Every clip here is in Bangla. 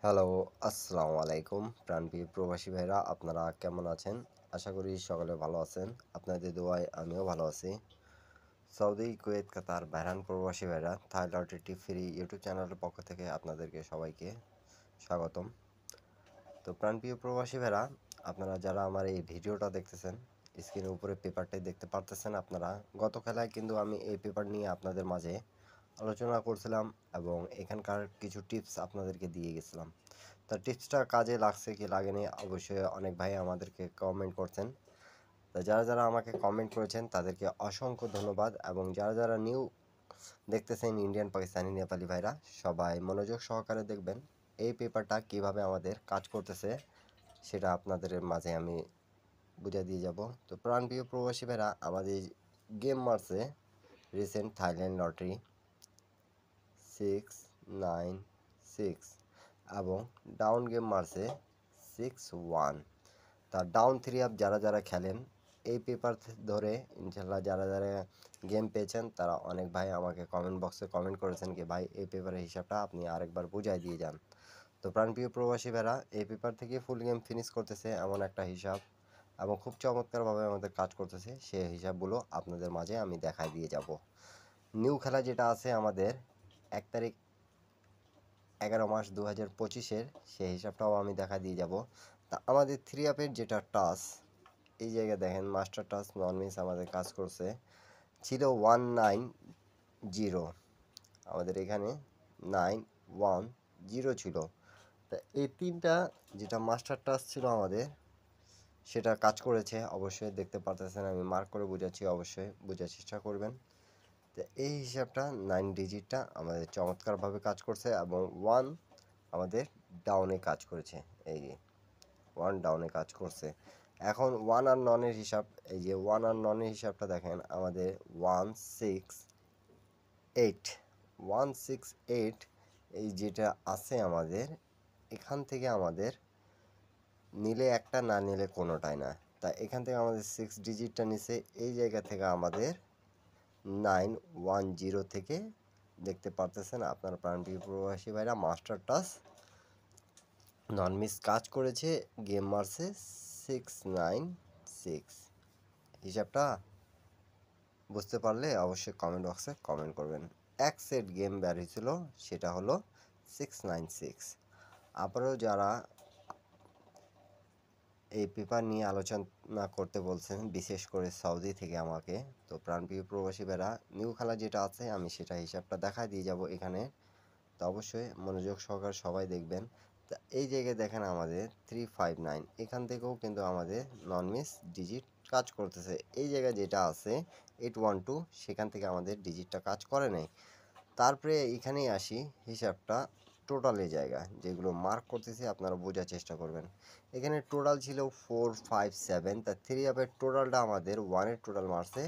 হ্যালো, আসসালামু আলাইকুম প্রাণপ্রিয় প্রবাসী ভাইরা আপনারা কেমন আছেন? আশা করি সকলে ভালো আছেন। আপনাদের দোয়ায় আমিও ভালো আছি। সৌদি, কুয়েত, কাতার, বাহরাইন প্রবাসী ভাইরা থাই লটারি ফ্রি ইউটিউব চ্যানেলের পক্ষ থেকে আপনাদেরকে সবাইকে স্বাগতম। তো প্রাণপ্রিয় প্রবাসী ভাইরা আপনারা যারা আমার এই ভিডিওটা দেখতেছেন, স্ক্রিনের উপরে পেপারটাই দেখতে পারতেছেন আপনারা। গত খেলায় কিন্তু আমি এই পেপার নিয়ে আপনাদের মাঝে আলোচনা করছিলাম এবং এখানকার কিছু টিপস আপনাদেরকে দিয়ে গেছিলাম। তা টিপসটা কাজে লাগছে কি লাগেনি অবশ্যই অনেক ভাই আমাদেরকে কমেন্ট করছেন। তা যারা যারা আমাকে কমেন্ট করেছেন তাদেরকে অসংখ্য ধন্যবাদ এবং যারা যারা নিউ দেখতেছেন ইন্ডিয়ান পাকিস্তানি নেপালি ভাইরা সবাই মনোযোগ সহকারে দেখবেন এই পেপারটা কিভাবে আমাদের কাজ করতেছে সেটা আপনাদের মাঝে আমি বুঝিয়ে দিয়ে যাব। তো প্রাণপ্রিয় প্রবাসী ভাইরা আমাদের গেম মারছে রিসেন্ট থাইল্যান্ড লটারি 696 এবং ডাউন গেম মারছে 61। তার ডাউন থ্রি আপ যারা যারা খেলেন এই পেপার ধরে ইনশাল্লাহ যারা যারা গেম পেয়েছেন তারা অনেক ভাই আমাকে কমেন্ট বক্সে কমেন্ট করেছেন কি ভাই এই পেপারের হিসাবটা আপনি আরেকবার বুঝাই দিয়ে যান। তো প্রাণপ্রিয় প্রবাসী ভাইরা এই পেপার থেকে ফুল গেম ফিনিশ করতেছে এমন একটা হিসাব এবং খুব চমৎকারভাবে আমাদের কাজ করতেছে সেই হিসাবগুলো আপনাদের মাঝে আমি দেখাই দিয়ে যাব। নিউ খেলা যেটা আছে আমাদের 1 তারিখ 11 মাস 2025-এর সেই হিসাবটাও আমি দেখা দিয়ে যাব। তা আমাদের থ্রি আপের যেটা টাচ এই জায়গায় দেখেন মাস্টার টাচ নন মিস আমাদের কাজ করছে ছিল 190। আমাদের এখানে 910 ছিল। তা এই তিনটা যেটা মাস্টার টাচ ছিল আমাদের সেটা কাজ করেছে অবশ্যই দেখতে পারতেছেন আমি মার্ক করে বোঝাচ্ছি অবশ্যই বোঝার চেষ্টা করবেন। তো এই হিসাবটা 9 ডিজিটটা আমাদের চমৎকারভাবে কাজ করছে এবং ওয়ান আমাদের ডাউনে কাজ করেছে। এই যে ওয়ান ডাউনে কাজ করছে। এখন ওয়ান আর ননের হিসাব এই যে ওয়ান আর ননের হিসাবটা দেখেন আমাদের 168 168 এই যেটা আছে আমাদের এখান থেকে আমাদের নিলে একটা না নিলে কোনোটাই না। তা এখান থেকে আমাদের 6 ডিজিটটা নিচে এই জায়গা থেকে আমাদের 910 থেকে দেখতে পারতেছেন আপনার প্রাণপ্রিয় প্রবাসী ভাইরা মাস্টার টাচ নন মিস কাজ করেছে গেম মারছে 696। হিসাবটা বুঝতে পারলে অবশ্যই কমেন্ট বক্সে কমেন্ট করবেন। এক সেট গেম বের হয়েছিল সেটা হলো 696। আবারও যারা এই পেপার নিয়ে আলোচনা করতে বলছেন বিশেষ করে সৌদি থেকে আমাকে, তো প্রাণপ্রিয় প্রবাসী ভাইরা নিউ খেলা যেটা আছে আমি সেটা হিসাবটা দেখা দিয়ে যাব এখানে। তো অবশ্যই মনোযোগ সহকারে সবাই দেখবেন। তা এই জায়গায় দেখেন আমাদের 359 এখান থেকেও কিন্তু আমাদের নন মিস ডিজিট কাজ করতেছে। এই জায়গায় যেটা আছে 812 সেখান থেকে আমাদের ডিজিটটা কাজ করে নাই। তারপরে এখানেই আসি হিসাবটা টোটালে জায়গা যেগুলো মার্ক করতেছি আপনারা বোঝার চেষ্টা করবেন। এখানে টোটাল ছিল 457। তা থ্রি আপের টোটালটা আমাদের ওয়ানের টোটাল মারছে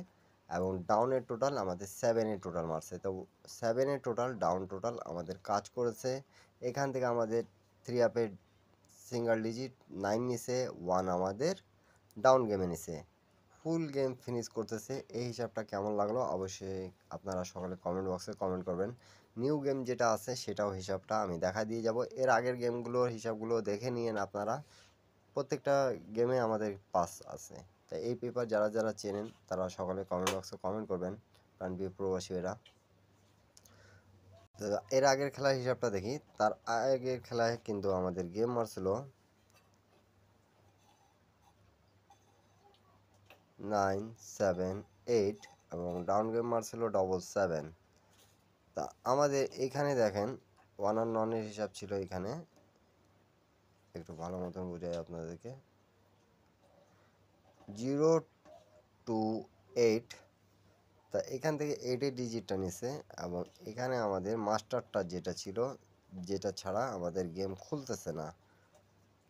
এবং ডাউনের টোটাল আমাদের সেভেনের টোটাল মারছে। তো সেভেনের টোটাল ডাউন টোটাল আমাদের কাজ করেছে। এখান থেকে আমাদের থ্রি আপের সিঙ্গেল ডিজিট 9 নিছে, ওয়ান আমাদের ডাউন গেমে নিছে। ফুল গেম ফিনিশ করতেছে। এই হিসাবটা কেমন লাগলো অবশ্যই আপনারা সকলে কমেন্ট বক্সে কমেন্ট করবেন। নিউ গেম যেটা আছে সেটাও হিসাবটা আমি দেখা দিয়ে যাব। এর আগের গেমগুলোর হিসাবগুলো দেখে নিয়েন আপনারা। প্রত্যেকটা গেমে আমাদের পাস আছে। তাই এই পেপার যারা যারা চেনেন তারা সকলে কমেন্ট বক্সে কমেন্ট করবেন প্রাণপ্রিয় প্রবাসীরা। তো এর আগের খেলার হিসাবটা দেখি। তার আগের খেলায় কিন্তু আমাদের গেম মারছিল 978 এবং ডাউন গেম মারছিল 777। তা আমাদের এখানে দেখেন ওয়ান আর ননের হিসাব ছিল এখানে একটু ভালো মতন বোঝাই আপনাদেরকে 028। তা এখান থেকে 8-এর ডিজিটটা নিছে এবং এখানে আমাদের মাস্টারটা যেটা ছিল যেটা ছাড়া আমাদের গেম খুলতেছে না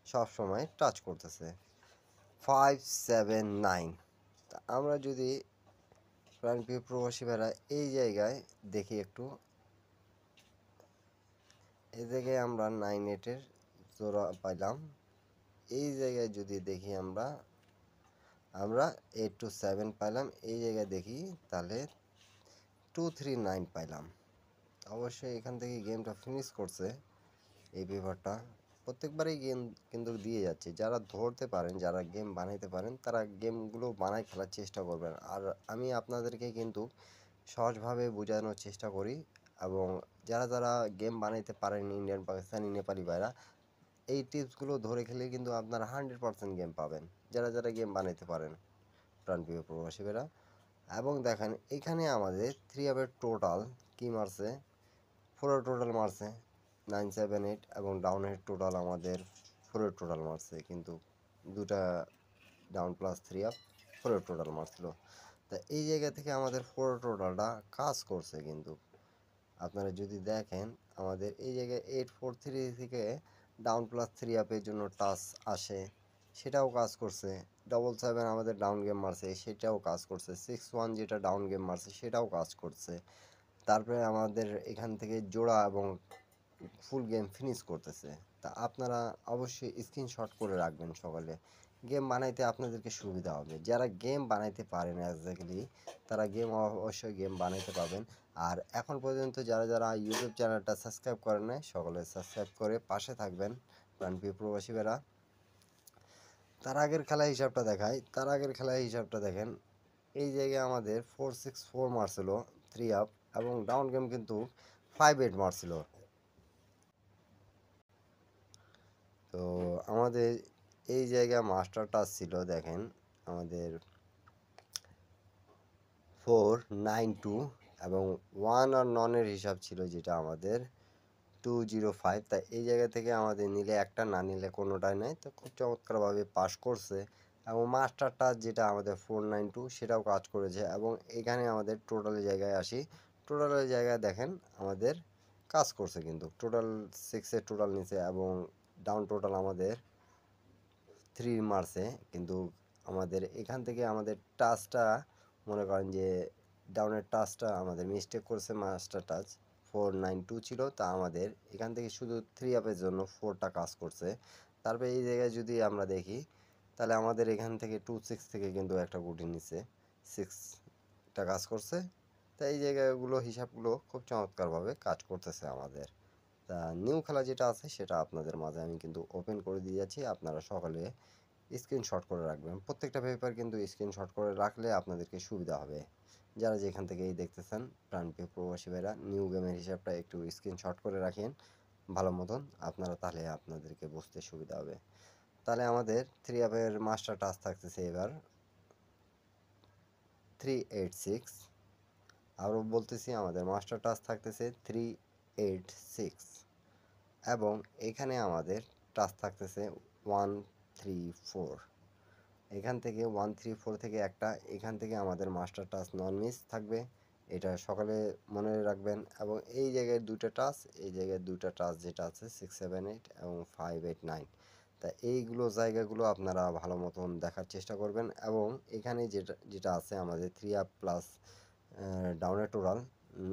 সব সময় টাচ করতেছে 579। তা আমরা যদি প্রাণপ্রিয় প্রবাসী ভাইরা এই জায়গায় দেখি একটু এই জায়গায় আমরা 98-এর জোড়া পাইলাম। এই জায়গায় যদি দেখি আমরা আমরা 827 পাইলাম। এই জায়গায় দেখি তাহলে 239 পাইলাম। অবশ্যই এখান থেকে গেমটা ফিনিশ করছে এই পেপারটা প্রত্যেকবারই গেম কিন্তু দিয়ে যাচ্ছে। যারা ধরতে পারেন, যারা গেম বানাইতে পারেন, তারা গেমগুলো বানায় খেলার চেষ্টা করবেন। আর আমি আপনাদেরকে কিন্তু সহজভাবে বোঝানোর চেষ্টা করি, এবং যারা গেম বানাইতে পারেন, ইন্ডিয়ান, পাকিস্তানি, নেপালি ভাইরা, এই টিপসগুলো ধরে খেলে কিন্তু আপনারা 100% গেম পাবেন, যারা গেম বানাইতে পারেন প্রাণপ্রিয় প্রবাসী ভাইরা। এবং দেখেন এখানে আমাদের 3 আপের টোটাল কি মারছে, 4 টোটাল মারছে 978, এবং ডাউনের টোটাল আমাদের 4 টোটাল মারছে, কিন্তু দুটা ডাউন প্লাস 3 আপ 4 টোটাল মারছিল। তা এই জায়গা থেকে আমাদের 4 টোটালটা কাজ করছে। কিন্তু আপনারা যদি দেখেন আমাদের এই জায়গায় 843 থেকে ডাউন প্লাস 3 আপের জন্য টাচ আসে, সেটাও কাজ করছে। 77 আমাদের ডাউন গেম মারছে, সেটাও কাজ করছে। 61 যেটা ডাউন গেম মারছে, সেটাও কাজ করছে। তারপরে আমাদের এখান থেকে জোড়া এবং ফুল গেম ফিনিশ করতেছে। তা আপনারা অবশ্যই স্ক্রিনশট করে রাখবেন সকালে। গেম বানাইতে আপনাদেরকে সুবিধা হবে। যারা গেম বানাইতে পারেন এক্স্যাক্টলি, তারা অবশ্যই গেম বানাইতে পারবেন। আর এখন পর্যন্ত যারা ইউটিউব চ্যানেলটা সাবস্ক্রাইব করেন নাই, সকলে সাবস্ক্রাইব করে পাশে থাকবেন প্রাণপ্রিয় প্রবাসী ভাইরা। তার আগের খেলা হিসাবটা দেখাই। তার আগের খেলা হিসাবটা দেখেন, এই জায়গায় আমাদের 464 মারছিল 3 আপ, এবং ডাউন গেম কিন্তু 58 মারছিল। তো আমাদের এই জায়গায় মাস্টার টাচ ছিল, দেখেন আমাদের 492, এবং 1 আর ননের হিসাব ছিল যেটা আমাদের 205। তাই এই জায়গা থেকে আমাদের নিলে একটা, না নিলে কোনোটাই নাই। তো খুব চমৎকারভাবে পাস করছে। এবং মাস্টার টাচ যেটা আমাদের 492, সেটাও কাজ করেছে। এবং এখানে আমাদের টোটালের জায়গায় আসি। টোটালের জায়গায় দেখেন আমাদের কাজ করছে, কিন্তু টোটাল 6-এর টোটাল নিচে, এবং ডাউন টোটাল আমাদের 3 মারছে। কিন্তু আমাদের এখান থেকে আমাদের টাচটা, মনে করেন যে ডাউনের টাচটা আমাদের মিস্টেক করছে। মাস্টার টাচ 492 ছিল, তা আমাদের এখান থেকে শুধু 3 আপের জন্য 4টা কাজ করছে। তারপরে এই জায়গায় যদি আমরা দেখি, তাহলে আমাদের এখান থেকে 26 থেকে কিন্তু একটা গুটি নিচে 6টা কাজ করছে। তাই এই জায়গাগুলো হিসাবগুলো খুব চমৎকারভাবে কাজ করতেছে আমাদের। তা নিউ খেলা যেটা আছে সেটা আপনাদের মাঝে আমি কিন্তু ওপেন করে দিয়ে যাচ্ছি। আপনারা সকালে স্ক্রিনশট করে রাখবেন। প্রত্যেকটা পেপার কিন্তু স্ক্রিনশট করে রাখলে আপনাদেরকে সুবিধা হবে। যারা যেখান থেকেই দেখতেছেন প্রাণপ্রিয় প্রবাসী ভাইরা, নিউ গেমের হিসাবটা একটু স্ক্রিনশট করে রাখেন ভালো মতন, আপনারা তাহলে আপনাদেরকে বুঝতে সুবিধা হবে। তাহলে আমাদের 3 আপের মাস্টার টাচ থাকতেছে এবার 386। আরও বলতেছি, আমাদের মাস্টার টাচ থাকতেছে 386, এবং এখানে আমাদের টাচ থাকতেছে 134। এখান থেকে 134 থেকে একটা, এখান থেকে আমাদের মাস্টার টাচ নন মিস থাকবে। এটা সকালে মনে রাখবেন। এবং এই জায়গায় দুটো টাচ, এই জায়গায় দুটো টাচ যেটা আছে 678 এবং 589। তা এইগুলো জায়গাগুলো আপনারা ভালো মতন দেখার চেষ্টা করবেন। এবং এখানে যেটা যেটা আছে আমাদের 3 আপ প্লাস ডাউনের টোটাল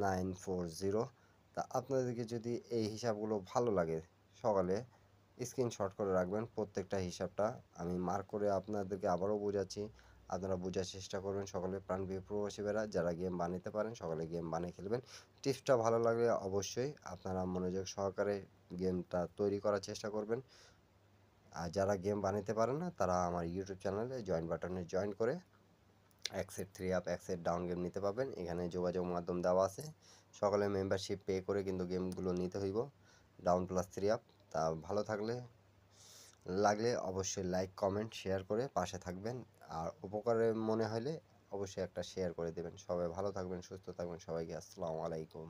940। তা আপনাদেরকে যদি এই হিসাবগুলো ভালো লাগে, সকালে স্ক্রিনশট করে রাখবেন প্রত্যেকটা হিসাবটা। আমি মার্ক করে আপনাদেরকে আবারও বোঝাচ্ছি, আপনারা বোঝার চেষ্টা করবেন। সকলে প্রাণপ্রিয় প্রবাসী ভাইরা, যারা গেম বানাতে পারেন সকলে গেম বানিয়ে খেলবেন। টিপসটা ভালো লাগলে অবশ্যই আপনারা মনোযোগ সহকারে গেমটা তৈরি করার চেষ্টা করবেন। আর যারা গেম বানাতে পারেন না, তারা আমার ইউটিউব চ্যানেলে জয়েন বাটনে জয়েন করে এক সেট 3 আপ, এক সেট ডাউন গেম নিতে পারবেন। এখানে যোগাযোগ মাধ্যম দেওয়া আছে। সকলে মেম্বারশিপ পে করে কিন্তু গেমগুলো নিতে হইব, ডাউন প্লাস 3 আপ। তা ভালো লাগলে অবশ্যই লাইক, কমেন্ট, শেয়ার করে পাশে থাকবেন। আর উপকারে মনে হলে অবশ্যই একটা শেয়ার করে দেবেন। সবাই ভালো থাকবেন, সুস্থ থাকবেন। সবাইকে আসসালামু আলাইকুম।